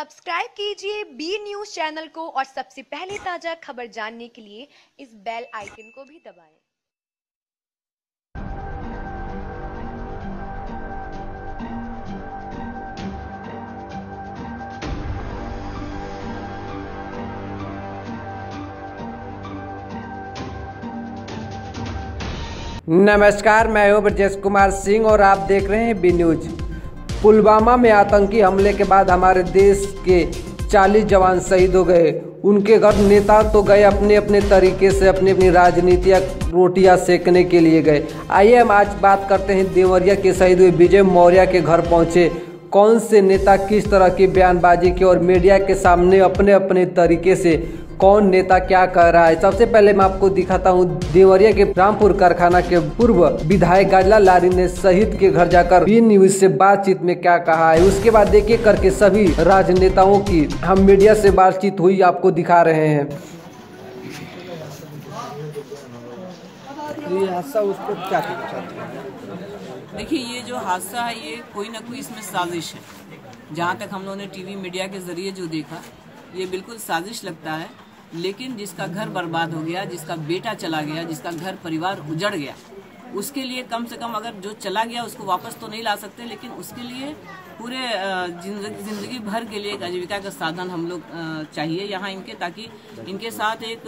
Subscribe कीजिए B news channel को और सबसे पहले ताजा खबर जानने के लिए इस बेल आइकन को भी दबाएं। नमस्कार, मैं हूं ब्रजेश कुमार सिंह और आप देख रहे हैं बी न्यूज। पुलवामा में आतंकी हमले के बाद हमारे देश के 40 जवान शहीद हो गए। उनके घर नेता तो गए अपने अपने तरीके से, अपनी अपनी राजनीतिक रोटियां सेकने के लिए गए। आइए हम आज बात करते हैं देवरिया के शहीद हुए विजय मौर्य के घर पहुंचे कौन से नेता किस तरह की बयानबाजी की और मीडिया के सामने अपने अपने तरीके से कौन नेता क्या कह रहा है। सबसे पहले मैं आपको दिखाता हूं देवरिया के रामपुर कारखाना के पूर्व विधायक गाजला लारी ने शहीद के घर जाकर बी न्यूज से बातचीत में क्या कहा है। उसके बाद देखिए करके सभी राजनेताओं की हम मीडिया से बातचीत हुई आपको दिखा रहे हैं। ये हादसा उसको क्या कहना चाहते हैं? देखिए, ये जो हादसा है ये कोई ना कोई इसमें साजिश है। जहाँ तक हम लोगों ने टीवी मीडिया के जरिए जो देखा, ये बिल्कुल साजिश लगता है। लेकिन जिसका घर बर्बाद हो गया, जिसका बेटा चला गया, जिसका घर परिवार उजड़ गया, उसके लिए कम से कम, अगर जो चला गया उसको वापस तो नहीं ला सकते, लेकिन उसके लिए पूरे जिंदगी भर के लिए एक आजीविका का साधन हम लोग चाहिए यहाँ इनके, ताकि इनके साथ एक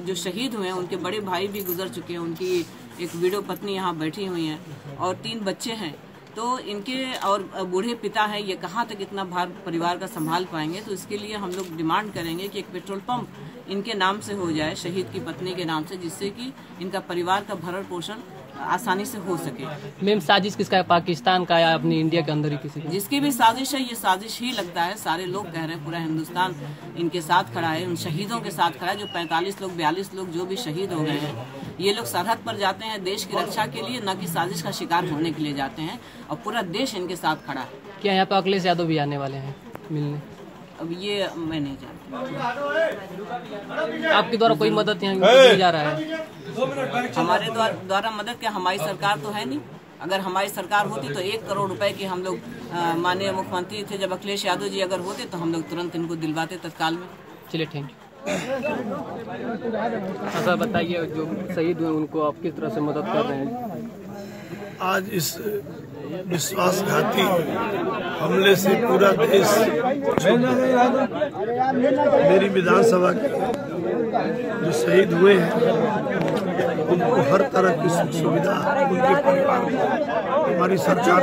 जो शहीद हुए हैं उनके बड़े भाई भी गुजर चुके हैं, उनकी एक विडो पत्नी यहाँ बैठी हुई हैं और 3 बच्चे हैं। तो इनके और बूढ़े पिता हैं, ये कहाँ तक इतना भार परिवार का संभाल पाएंगे। तो इसके लिए हम लोग डिमांड करेंगे कि एक पेट्रोल पंप इनके नाम से हो जाए, शहीद की पत्नी के नाम से, जिससे कि इनका परिवार का भरण पोषण आसानी से हो सके। मैम, साजिश किसका है? पाकिस्तान का या अपनी इंडिया के अंदर ही किसी का? जिसकी भी साजिश है, ये साजिश ही लगता है। सारे लोग कह रहे हैं, पूरा हिंदुस्तान इनके साथ खड़ा है, उन शहीदों के साथ खड़ा है। जो 45 लोग 42 लोग जो भी शहीद हो गए हैं, ये लोग सरहद पर जाते हैं देश की रक्षा के लिए, न कि साजिश का शिकार होने के लिए जाते हैं, और पूरा देश इनके साथ खड़ा है। क्या यहाँ पे अखिलेश यादव भी आने वाले हैं मिलने? अब ये मैं नहीं जानती। आपके द्वारा कोई मदद यहाँ दी जा रहा है? हमारे द्वारा मदद क्या, हमारी सरकार तो है नहीं। अगर हमारी सरकार होती तो 1 करोड़ रुपए की हम लोग, माननीय मुख्यमंत्री थे जब अखिलेश यादव जी अगर होते तो हम लोग तुरंत इनको दिलवाते तत्काल में। चलिए, थैंक यू। अच्छा बताइए, जो शहीद हुए उनको आप किस तरह से मदद कर रहे हैं? आज इस विश्वासघाती हमले से पूरा देश, मेरी विधानसभा के जो शहीद हुए हैं उनको हर तरह की सुख सुविधा उनके परिवार को हमारी सरकार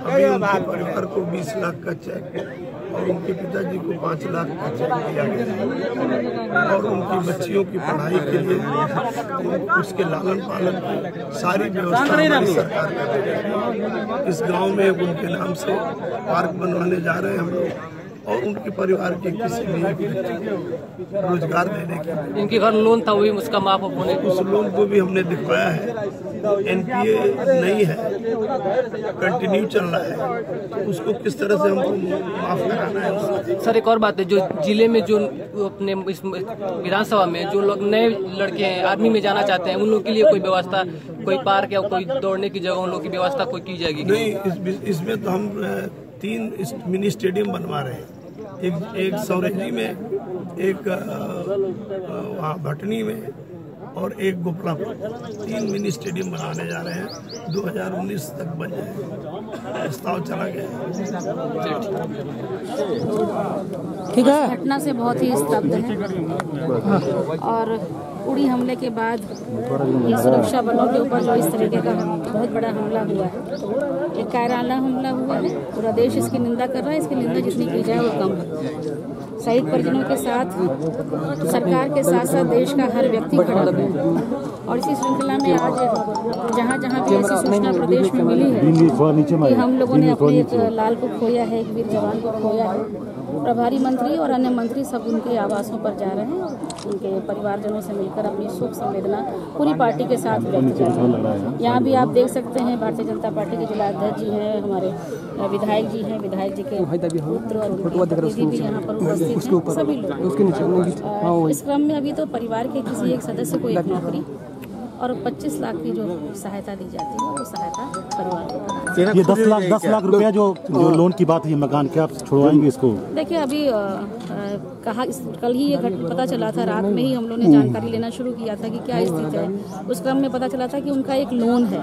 अभी उनके परिवार को 20 लाख का चेक और उनके पिताजी को 5 लाख का चेक दिया गया और उनकी बच्चियों की पढ़ाई के लिए उसके लालन पालन की सारी व्यवस्था हमारी सरकार कर रही है। इस गांव में उनके नाम से पार्क बनवाने जा रहे हैं हम लोग और उनके परिवार के किसी भी रोजगार देने के। इनके घर लोन था, वही उसका माफ होने, उस लोन को भी हमने दिखवाया है। एनपीए नहीं है, कंटिन्यू चल रहा है, तो उसको किस तरह से हमको माफ कराना है। सर, एक और बात है, जो जिले में जो अपने इस विधानसभा में जो लोग नए लड़के हैं आर्मी में जाना चाहते हैं, उन लोगों के लिए कोई व्यवस्था, कोई पार्क या कोई दौड़ने की जगह, उन लोगों की व्यवस्था कोई की जाएगी? नहीं, इसमें तो हम 3 मिनी स्टेडियम बनवा रहे हैं। एक सौरेजी में, एक वहाँ भटनी में और एक गोपला पर। 3 मिनी स्टेडियम बनाने जा रहे हैं, 2019 तक बन जाए, प्रस्ताव चला गया। ठीक है। घटना से बहुत ही स्तब्ध है और उड़ी हमले के बाद ये सुरक्षा बलों के ऊपर जो इस तरीके का बहुत बड़ा हमला हुआ है, एक कायराना हमला हुआ है। पूरा देश इसकी निंदा कर रहा है, इसकी निंदा जितनी की जाए वो कम है। शहीद परिजनों के साथ सरकार के साथ साथ देश का हर व्यक्ति खड़ा है और इसी श्रृंखला में आज जहाँ जहाँ भी ऐसी सूचना प्रदेश में मिली है कि हम लोगों ने अपने एक लाल को खोया है, एक वीर जवान को खोया है, प्रभारी मंत्री और अन्य मंत्री सब उनके आवासों पर जा रहे हैं और उनके परिवारजनों से मिलकर अपनी शोक संवेदना पूरी पार्टी के साथ व्यक्त कर रहे हैं। यहाँ भी आप देख सकते हैं भारतीय जनता पार्टी के जिलाध्यक्ष जी हैं, हमारे विधायक जी हैं, विधायक जी के पुत्र और दीदी भी यहाँ पर उपस्थित हैं, सभी लोग। इस क्रम में अभी तो परिवार के किसी एक सदस्य को एक नौकरी और 25 लाख की जो सहायता दी जाती है वो सहायता परिवार को प्रदान। ये 10 लाख रुपया जो लोन की बात है मकान के, आप छुड़वाएंगे इसको? देखिए अभी कल ही ये पता चला था, रात में ही हम लोगों ने जानकारी लेना शुरू किया था कि क्या स्थिति है। उस क्रम में पता चला था कि उनका एक लोन है,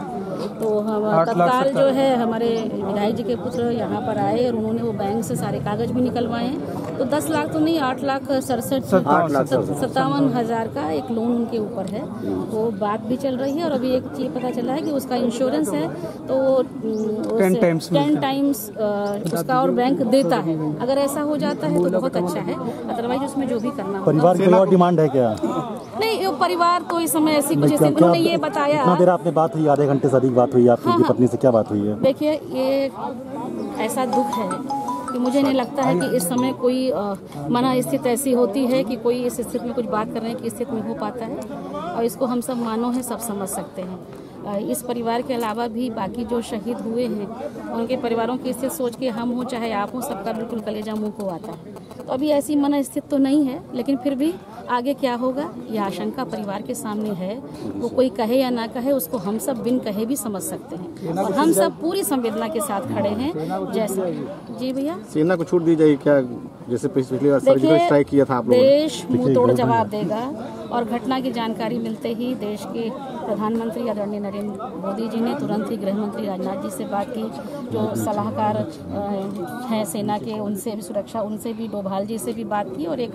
तो हम तत्काल जो है हमारे विधायक जी के पुत्र यहाँ पर आए और उन्होंने वो बैंक से सारे कागज भी निकलवाए हैं। तो 10 लाख तो नहीं, 8,67,57,000 का एक लोन उनके ऊपर है। वो बात भी चल रही है और अभी एक चीज पता चला है कि उसका इंश्योरेंस है, तो 10 टाइम्स उसका और बैंक देता है। अगर ऐसा हो जाता है तो बहुत अच्छा है, अदरवाइज उसमें जो भी करना होगा। परिवार की और डिमांड है क्या? नहीं, परिवार तो इस समय ऐसी कुछ, उन्होंने ये बताया। कितना देर आपने बात हुई? आधे घंटे से अधिक बात हुई आपकी पत्नी से, क्या बात हुई है? देखिए ये ऐसा दुख है कि मुझे नहीं लगता है कि इस समय कोई मना स्थिति ऐसी होती है कि कोई इस स्थिति में कुछ बात करने की स्थिति में हो पाता है, और इसको हम सब मानव हैं, सब समझ सकते हैं। इस परिवार के अलावा भी बाकी जो शहीद हुए हैं उनके परिवारों की स्थिति सोच के हम हो चाहे आप हो, सबका बिल्कुल कलेजा मुंह को आता है। तो अभी ऐसी मन स्थिति तो नहीं है, लेकिन फिर भी आगे क्या होगा ये आशंका परिवार के सामने है। वो कोई कहे या ना कहे, उसको हम सब बिन कहे भी समझ सकते हैं, और हम सब पूरी संवेदना के साथ खड़े हैं। जैसे जी भैया, सेना को छूट दी जाएगी क्या? जैसे पिछली बार सर्जिकल स्ट्राइक किया था आप लोगों ने। देश मुंह तोड़ जवाब देगा, और घटना की जानकारी मिलते ही देश के प्रधानमंत्री आदरणीय नरेंद्र मोदी जी ने तुरंत ही गृह मंत्री राजनाथ जी से बात की, जो सलाहकार हैं सेना के, उनसे भी सुरक्षा, उनसे भी डोभाल जी से भी बात की, और एक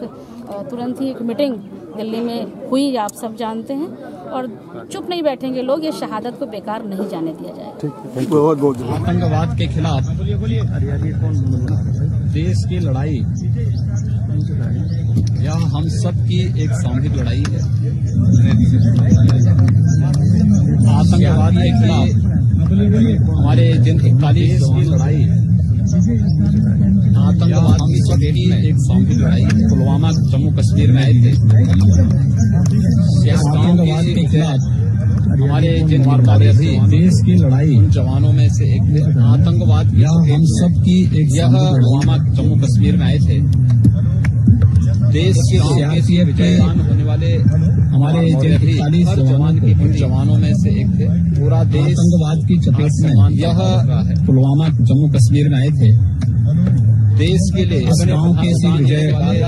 तुरंत ही एक मीटिंग दिल्ली में हुई, आप सब जानते हैं। और चुप नहीं बैठेंगे लोग, ये शहादत को बेकार नहीं जाने दिया जाएगा। आतंकवाद के खिलाफ देश की लड़ाई यह हम सब की एक सामूहिक लड़ाई है। आतंकवाद के खिलाफ हमारे जिन 41 की लड़ाई, आतंकवाद हम सब की एक सामूहिक लड़ाई है। पुलवामा जम्मू कश्मीर में आए थे, आतंकवाद के खिलाफ हमारे जिन देश की लड़ाई, उन जवानों में से एक थे। आतंकवाद हम सब की एक, यह पुलवामा जम्मू कश्मीर में आए थे। देश के विजयवान होने वाले हमारे जिन 41 जवान के, उन जवानों में से एक थे। पूरा देश आतंकवाद की चपेट में यह पुलवामा जम्मू कश्मीर में आए थे। देश के लिए गाँव के विजय,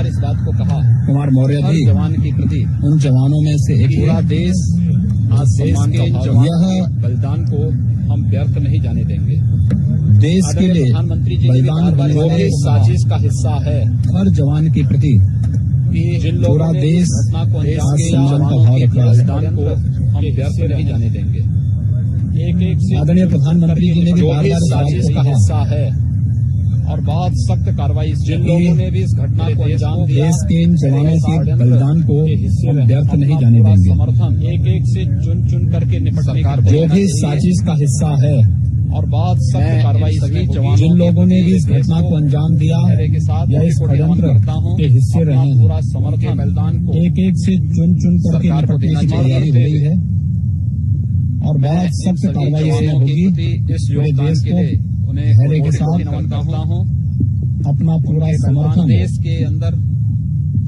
इस बात को कहा कुमार मौर्य जी, जवान के प्रति उन जवानों में से एक। पूरा देश आज देश के यह बलिदान को हम व्यर्थ नहीं जाने देंगे। देश के लिए प्रधानमंत्री जी बलिदान जो भी साजिश का हिस्सा है, हर जवान के प्रति जिन लोगों ने देश जवानों के बलिदान को हम व्यर्थ नहीं जाने देंगे। एक से आदरणीय प्रधानमंत्री जी ने भी बार-बार साजिश का हिस्सा है, और बहुत सख्त कार्रवाई जिन लोगों ने भी इस घटना को अंजाम दिया, देश के इन जवानों के बलिदान को हम व्यर्थ नहीं जाने देंगे। समर्थन एक से चुन करके निपटने का जो भी साजिश का हिस्सा है, और बहुत सख्त कार्रवाई सभी जवानों, जिन लोगों ने भी इस घटना को अंजाम दिया के साथ या इस षड्यंत्र के हिस्से रहे हैं, पूरा समर्थन बलिदान को एक से चुन करके निपटने की तैयारी हो रही है, और बहुत सख्त कार्रवाई इसमें होगी। इस देश को धैर्य के साथ करता हूँ, अपना पूरा समर्थन देश के अंदर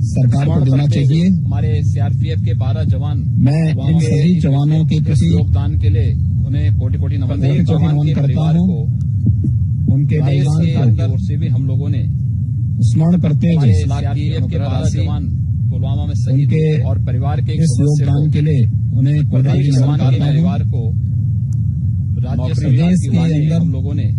सरकार को देना चाहिए। हमारे सीआरपीएफ के 12 जवान, मैं इन सभी जवानों के प्रति योगदान के लिए उन्हें कोटि-कोटि नमन करता हूँ। उनके बलिदान के अंदर से भी हम लोगों ने स्मरण करते हुए सीआरपीएफ के 12 जवान पुलवामा में शहीद और परिवार के इस योगदान के लिए उन्हें कोटि-कोटि नमन करता हूँ। परिवार को राज्य सरकार के अंदर हम लोगों ने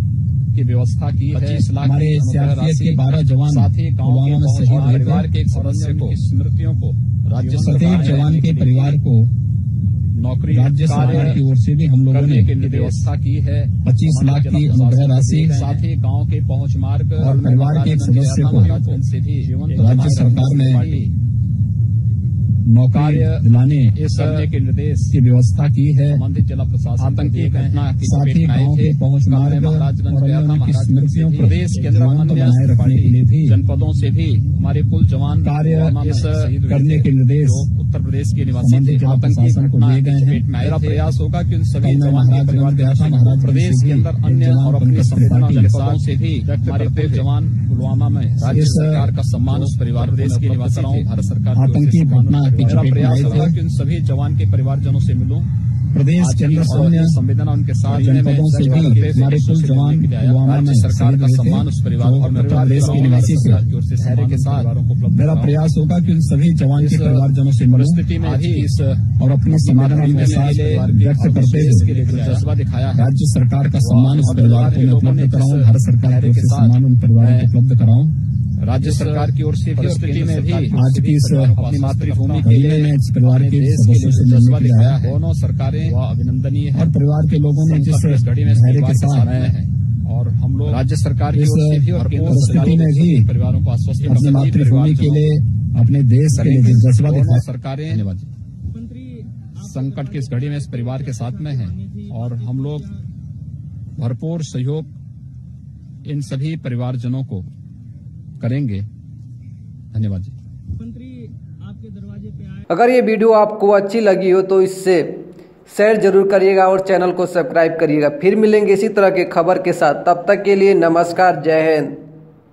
की व्यवस्था की है। 25 लाख हमारे सीआरपीएफ के 12 जवान साथ ही पुलवामा में शहीद परिवार के एक सदस्य को स्मृतियों को राज्य प्रत्येक जवान के परिवार को नौकरी राज्य सरकार की ओर से भी हम लोगों ने व्यवस्था की है। 25 लाख की अनुग्रह राशि, साथ ही गाँव के पहुंच मार्ग और परिवार के एक सदस्य को राज्य सरकार ने नौकरी दिलाने करने के निर्देश की व्यवस्था की है। संबंधित जिला प्रशासन आतंकी घटना साथ ही गाँव के पहुंच मार्ग और उनकी स्मृतियों को प्रदेश के अंदर बनाए रखने के लिए भी जनपदों से भी हमारे कुल जवान कार्य करने के निर्देश उत्तर प्रदेश के निवासी आतंकी घटना को दिए गए हैं। मेरा प्रयास होगा कि उन सभी जवान के परिवार प्रदेश के अंदर अन्य और अपने संपूर्ण जनपदों से भी हमारे कुल जवान पुलवामा में राज्य सरकार का सम्मान उस परिवार देश के निवासी भारत सरकार आतंकी घटना मेरा प्रयास होगा कि उन सभी जवान के परिवारजनों से मिलूं। प्रदेश केंद्र संवेदना उनके साथ जनपदों से भी हमारे कुल जवान राज्य सरकार का सम्मान उस परिवार को देश के निवासी की ओर से धैर्य के साथ मेरा प्रयास होगा कि उन सभी जवान के परिवारजनों से परिस्थिति में भी इस और अपने समाधान के साथ व्यक्त करते हुए जज्बा दिखाया। राज्य सरकार का सम्मान उस परिवार को उपलब्ध कराऊं, भारत सरकार के सम्मान उन परिवारों को उपलब्ध कराऊं। राज्य सरकार की ओर से परिस्थिति में भी आज की इस अपनी मातृभूमि के लिए इस परिवार के सदस्यों से जज्बा दिखाया है। दोनों सरकारें अभिनंदनीय है और परिवार के लोगों ने जिस घड़ी में धैर्य के साथ है और हम लोग राज्य सरकार की ओर से भी और परिस्थिति में भी परिवारों को आश्वस्त अपनी मातृभूमि के लिए अपने देश के लिए जज्बा दिखाया। सरकारें संकट की इस घड़ी में इस परिवार के साथ में है और हम लोग भरपूर सहयोग इन सभी परिवारजनों को करेंगे। धन्यवाद जी। अगर ये वीडियो आपको अच्छी लगी हो तो इससे शेयर जरूर करिएगा और चैनल को सब्सक्राइब करिएगा। फिर मिलेंगे इसी तरह के खबर के साथ, तब तक के लिए नमस्कार, जय हिंद।